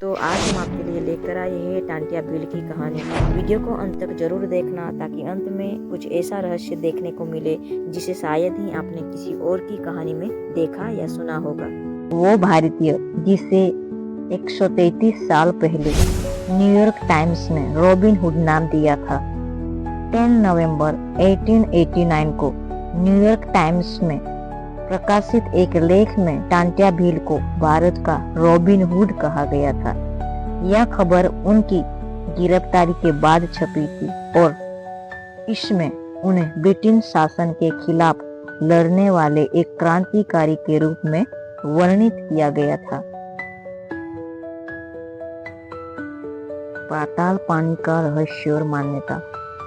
तो आज हम आपके लिए लेकर आए हैं टांटिया भील की कहानी। वीडियो को अंत तक जरूर देखना ताकि अंत में कुछ ऐसा रहस्य देखने को मिले जिसे शायद ही आपने किसी और की कहानी में देखा या सुना होगा। वो भारतीय जिसे 133 साल पहले न्यूयॉर्क टाइम्स ने रॉबिन हुड नाम दिया था। 10 नवंबर 1889 को न्यूयॉर्क टाइम्स में प्रकाशित एक लेख में टांटिया भील को भारत का रॉबिन हुड कहा गया था। यह खबर उनकी गिरफ्तारी के बाद छपी थी और इसमें उन्हें ब्रिटिश शासन के खिलाफ लड़ने वाले एक क्रांतिकारी के रूप में वर्णित किया गया था। पाताल पानी का रहस्य और मान्यता।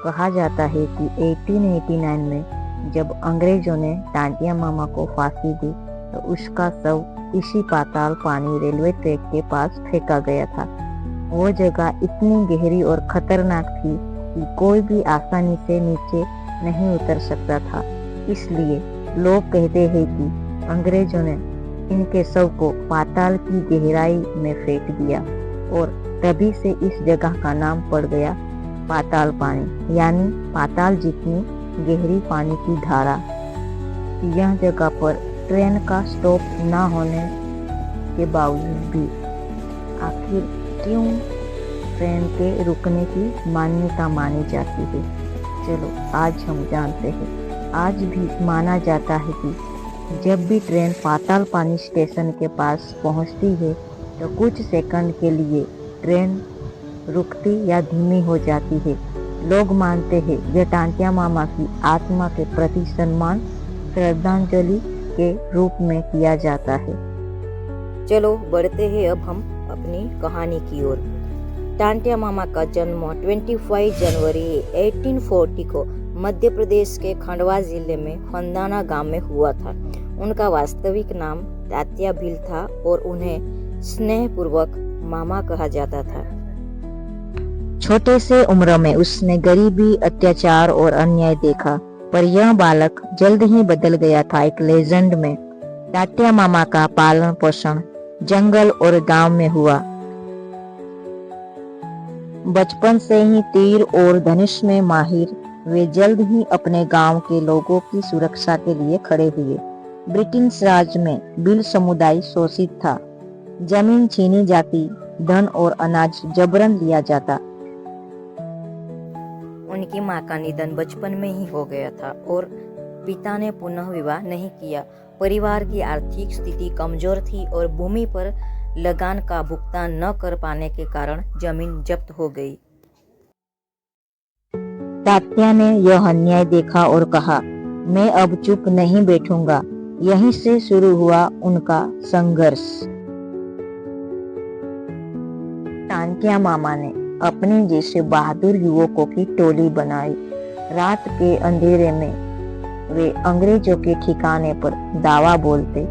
कहा जाता है कि 1889 में जब अंग्रेजों ने टांटिया मामा को फांसी दी तो उसका शव इसी पाताल पानी रेलवे ट्रैक के पास फेंका गया था। वो जगह इतनी गहरी और खतरनाक थी कि कोई भी आसानी से नीचे नहीं उतर सकता था। इसलिए लोग कहते हैं कि अंग्रेजों ने इनके शव को पाताल की गहराई में फेंक दिया और तभी से इस जगह का नाम पड़ गया पाताल पानी, यानी पाताल जितनी गहरी पानी की धारा। यह जगह पर ट्रेन का स्टॉप न होने के बावजूद भी आखिर क्यों ट्रेन के रुकने की मान्यता मानी जाती है, चलो आज हम जानते हैं। आज भी माना जाता है कि जब भी ट्रेन पाताल पानी स्टेशन के पास पहुंचती है तो कुछ सेकंड के लिए ट्रेन रुकती या धीमी हो जाती है। लोग मानते हैं यह टांटिया मामा की आत्मा के प्रति सम्मान श्रद्धांजलि के रूप में किया जाता है। चलो बढ़ते हैं अब हम अपनी कहानी की ओर। टांटिया मामा का जन्म 25 जनवरी 1840 को मध्य प्रदेश के खंडवा जिले में फंदाना गांव में हुआ था। उनका वास्तविक नाम टांटिया भील था और उन्हें स्नेहपूर्वक मामा कहा जाता था। छोटे से उम्र में उसने गरीबी, अत्याचार और अन्याय देखा, पर यह बालक जल्द ही बदल गया था एक लेजेंड में। टांटिया मामा का पालन पोषण जंगल और गांव में हुआ। बचपन से ही तीर और धनुष में माहिर, वे जल्द ही अपने गांव के लोगों की सुरक्षा के लिए खड़े हुए। ब्रिटिश राज में भील समुदाय शोषित था। जमीन छीनी जाती, धन और अनाज जबरन लिया जाता। उनकी मां का निधन बचपन में ही हो गया था और पिता ने पुनः विवाह नहीं किया। परिवार की आर्थिक स्थिति कमजोर थी और भूमि पर लगान का भुगतान न कर पाने के कारण जमीन जब्त हो गई। टांटिया ने यह अन्याय देखा और कहा, मैं अब चुप नहीं बैठूंगा। यहीं से शुरू हुआ उनका संघर्ष। टांटिया मामा ने अपने जैसे बहादुर युवकों की टोली बनाई। रात के अंधेरे में वे अंग्रेजों के ठिकाने पर दावा बोलते,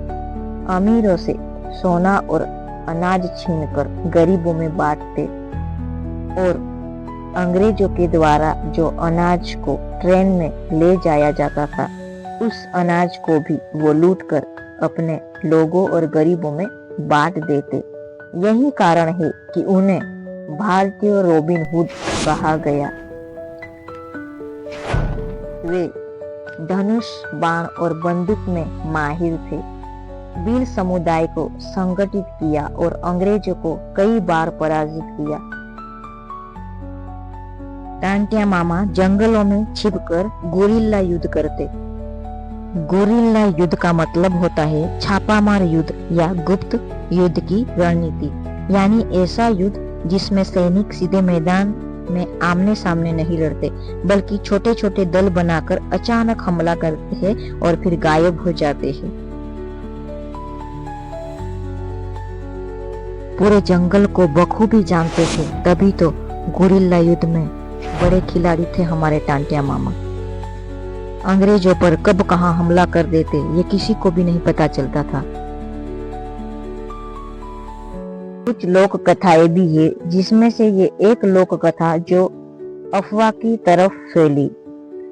अमीरों से सोना और अनाज छीनकर गरीबों में बांटते और अंग्रेजों के द्वारा जो अनाज को ट्रेन में ले जाया जाता था उस अनाज को भी वो लूटकर अपने लोगों और गरीबों में बांट देते। यही कारण है कि उन्हें भारतीय रॉबिन हुड कहा गया। वे धनुष, बाण और बंदूक में माहिर थे। भील समुदाय को संगठित किया और अंग्रेजों को कई बार पराजित किया। टांटिया मामा जंगलों में छिपकर गोरिल्ला युद्ध करते। गोरिल्ला युद्ध का मतलब होता है छापामार युद्ध या गुप्त युद्ध की रणनीति, यानी ऐसा युद्ध जिसमें सैनिक सीधे मैदान में आमने सामने नहीं लड़ते बल्कि छोटे छोटे दल बनाकर अचानक हमला करते हैं और फिर गायब हो जाते हैं। पूरे जंगल को बखूबी जानते थे, तभी तो गोरिल्ला युद्ध में बड़े खिलाड़ी थे हमारे टांटिया मामा। अंग्रेजों पर कब कहां हमला कर देते ये किसी को भी नहीं पता चलता था। कुछ लोक कथाएं भी है, जिसमें से ये एक लोक कथा जो अफवाह की तरफ फैली।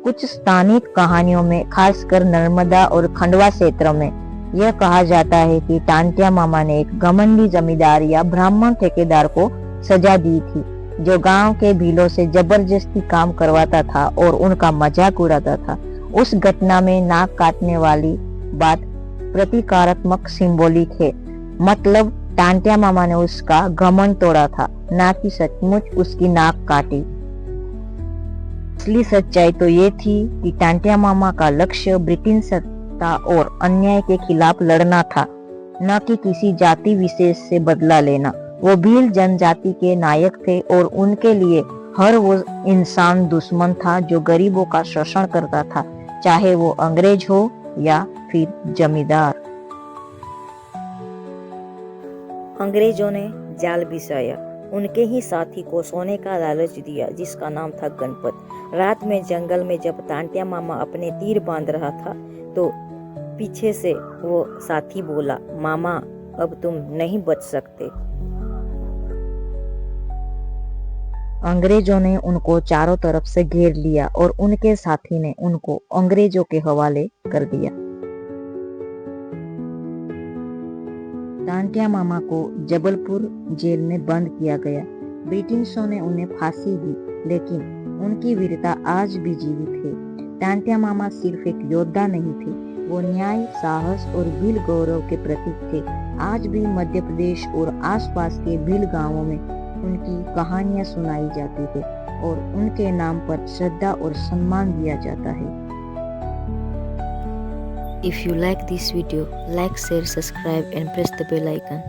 कुछ स्थानिक कहानियों में, खासकर नर्मदा और खंडवा क्षेत्र में यह कहा जाता है कि टांटिया मामा ने एक घमंडी जमींदार या ब्राह्मण ठेकेदार को सजा दी थी, जो गांव के भीलों से जबरदस्ती काम करवाता था और उनका मजाक उड़ाता था। उस घटना में नाक काटने वाली बात प्रतीकात्मक सिंबॉलिक है, मतलब टांटिया मामा ने उसका घमंड तोड़ा था, ना कि सचमुच उसकी नाक काटी। असली सच्चाई तो ये थी कि टांटिया मामा का लक्ष्य ब्रिटिश सत्ता और अन्याय के खिलाफ लड़ना था, न कि किसी जाति विशेष से बदला लेना। वो भील जनजाति के नायक थे और उनके लिए हर वो इंसान दुश्मन था जो गरीबों का शोषण करता था, चाहे वो अंग्रेज हो या फिर जमींदार। अंग्रेजों ने जाल बिछाया, उनके ही साथी को सोने का लालच दिया जिसका नाम था गणपत। रात में जंगल में जब टांटिया मामा अपने तीर बांध रहा था तो पीछे से वो साथी बोला, मामा अब तुम नहीं बच सकते। अंग्रेजों ने उनको चारों तरफ से घेर लिया और उनके साथी ने उनको अंग्रेजों के हवाले कर दिया। टांटिया मामा को जबलपुर जेल में बंद किया गया। ब्रिटिशों ने उन्हें फांसी दी, लेकिन उनकी वीरता आज भी जीवित है। टांटिया मामा सिर्फ एक योद्धा नहीं थे, वो न्याय, साहस और भील गौरव के प्रतीक थे। आज भी मध्य प्रदेश और आसपास के भील गांवों में उनकी कहानियां सुनाई जाती है और उनके नाम पर श्रद्धा और सम्मान दिया जाता है। If you like this video, like, share, subscribe and press the bell icon.